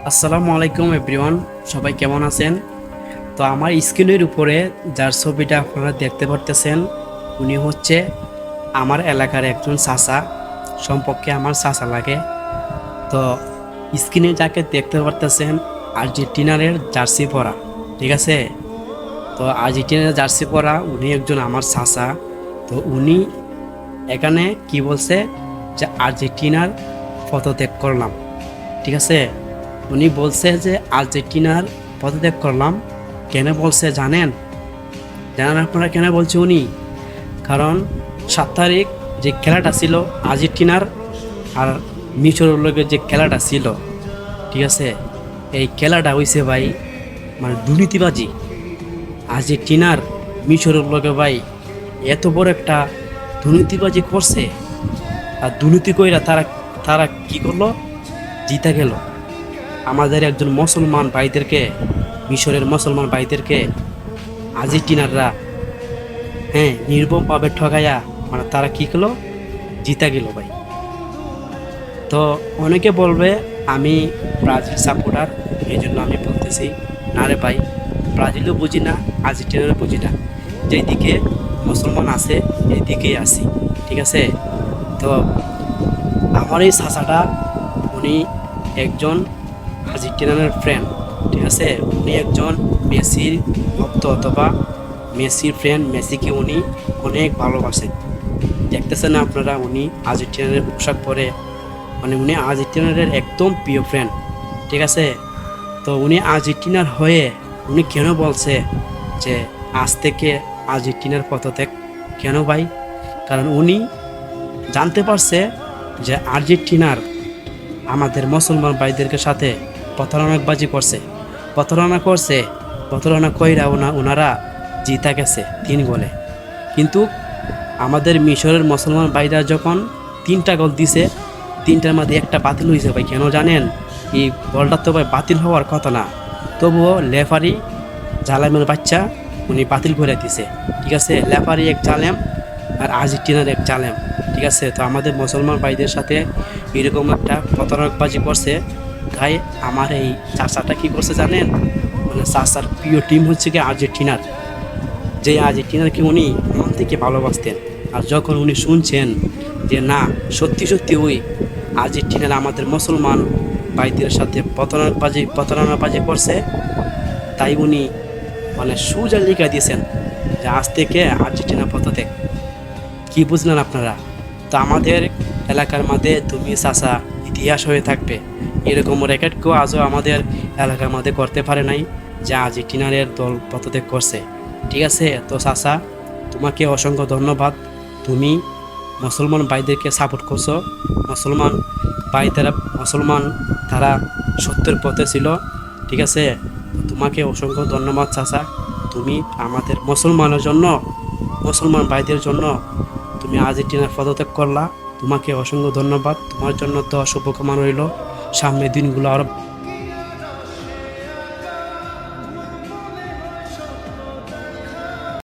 আসসালামু আলাইকুম এভরিওয়ান, সবাই কেমন আছেন? তো আমার স্ক্রিনের উপরে যার ছবিটা আপনারা দেখতে পারতেছেন, উনি হচ্ছে আমার এলাকার একজন চাচা, সম্পর্কে আমার চাচা লাগে। তো স্ক্রিনে যাকে দেখতে পারতেছেন আর্জেন্টিনার জার্সি পরা, ঠিক আছে? তো আর্জেন্টিনার জার্সি পরা উনি একজন আমার চাচা। তো উনি এখানে কি বলছে যে আর্জেন্টিনার পদত্যাগ করলাম, ঠিক আছে? উনি বলছে যে আর্জেন্টিনার পদত্যাগ করলাম। কেন বলছে জানেন? জানেন আপনারা কেন বলছে উনি? কারণ 7 তারিখ যে খেলাটা ছিল আর্জেন্টিনার আর মিশরের লগে যে খেলাটা ছিল, ঠিক আছে, এই খেলাটা হইছে ভাই মানে দুর্নীতিবাজি। আর্জেন্টিনার মিশরের লগে ভাই এত বড় একটা দুর্নীতিবাজি করছে, আর দুর্নীতি কইরা তারা তারা কি করলো? জিতে গেল। আমাদের একজন মুসলমান ভাইদেরকে, মিশরের মুসলমান ভাইদেরকে আর্জেন্টিনাররা নির্মমভাবে ঠকাইয়া মানে তারা কি করলো? জিতা গেল ভাই। তো অনেকে বলবে আমি ব্রাজিল সাপোর্টার, এই জন্য আমি বলতেছি না রে ভাই, ব্রাজিলও বুঝি না, আর্জেন্টিনারও বুঝি না, যেদিকে মুসলমান আছে এই দিকেই আসি, ঠিক আছে? তো আমার এই চাচাটা উনি একজন আর্জেন্টিনার ফ্রেন্ড, ঠিক আছে? উনি একজন মেসির ভক্ত অথবা মেসির ফ্রেন্ড, মেসিকে উনি অনেক ভালোবাসেন। দেখতেছেন না আপনারা, উনি আর্জেন্টিনার পোশাক পরে, মানে উনি আর্জেন্টিনার একদম প্রিয় ফ্রেন্ড, ঠিক আছে? তো উনি আর্জেন্টিনার হয়ে উনি কেন বলছে যে আজ থেকে আর্জেন্টিনার পদত্যাগ? কেন ভাই? কারণ উনি জানতে পারছে যে আর্জেন্টিনার আমাদের মুসলমান ভাইদেরকে সাথে প্রতারণাবাজি করছে, প্রতারণা কইরা ওনারা জিতা গেছে 3 গোলে। কিন্তু আমাদের মিশরের মুসলমান ভাইরা যখন 3টা গোল দিছে, 3টার মধ্যে একটা বাতিল হয়েছে ভাই। কেন জানেন? এই বলটা তো ভাই বাতিল হওয়ার কথা না, তবুও লেফারি জালেমের বাচ্চা উনি বাতিল করে দিছে, ঠিক আছে? লেফারি এক জালেম আর আর্জেন্টিনার এক জালেম, ঠিক আছে? তো আমাদের মুসলমান ভাইদের সাথে এরকম একটা প্রতারকবাজি করছে। তাই আমার এই চাচাটা কি করছে জানেন? মানে চাচার প্রিয় টিম হচ্ছে কি আর্জেন্টিনার, যে আর্জেন্টিনাকে উনি মন থেকে ভালোবাসতেন। আর যখন উনি শুনছেন যে না, সত্যি সত্যি ওই আর্জেন্টিনার আমাদের মুসলমান ভাইদের সাথে প্রতারণাবাজি করছে, তাই উনি মানে সোজা লিখে দিয়েছেন যে আজ থেকে আর্জেন্টিনা পদত্যাগ। কি বুঝলেন আপনারা? তো আমাদের এলাকার মধ্যে তুমি চাচা ইতিহাস হয়ে থাকবে, এরকম রেকর্ড কেউ আজও আমাদের এলাকার মধ্যে করতে পারে নাই যে আর্জেন্টিনার দল পদত্যাগ করছে, ঠিক আছে? তো চাচা, তোমাকে অসংখ্য ধন্যবাদ। তুমি মুসলমান ভাইদেরকে সাপোর্ট করছো। মুসলমান তারা সত্যের পথে ছিল, ঠিক আছে? তোমাকে অসংখ্য ধন্যবাদ চাচা। তুমি আমাদের মুসলমান ভাইদের জন্য তুমি আর্জেন্টিনার পদত্যাগ করলা। তোমাকে অসংখ্য ধন্যবাদ। তোমার জন্য তো শুভকামনা রইল, সামনের দিনগুলো আরো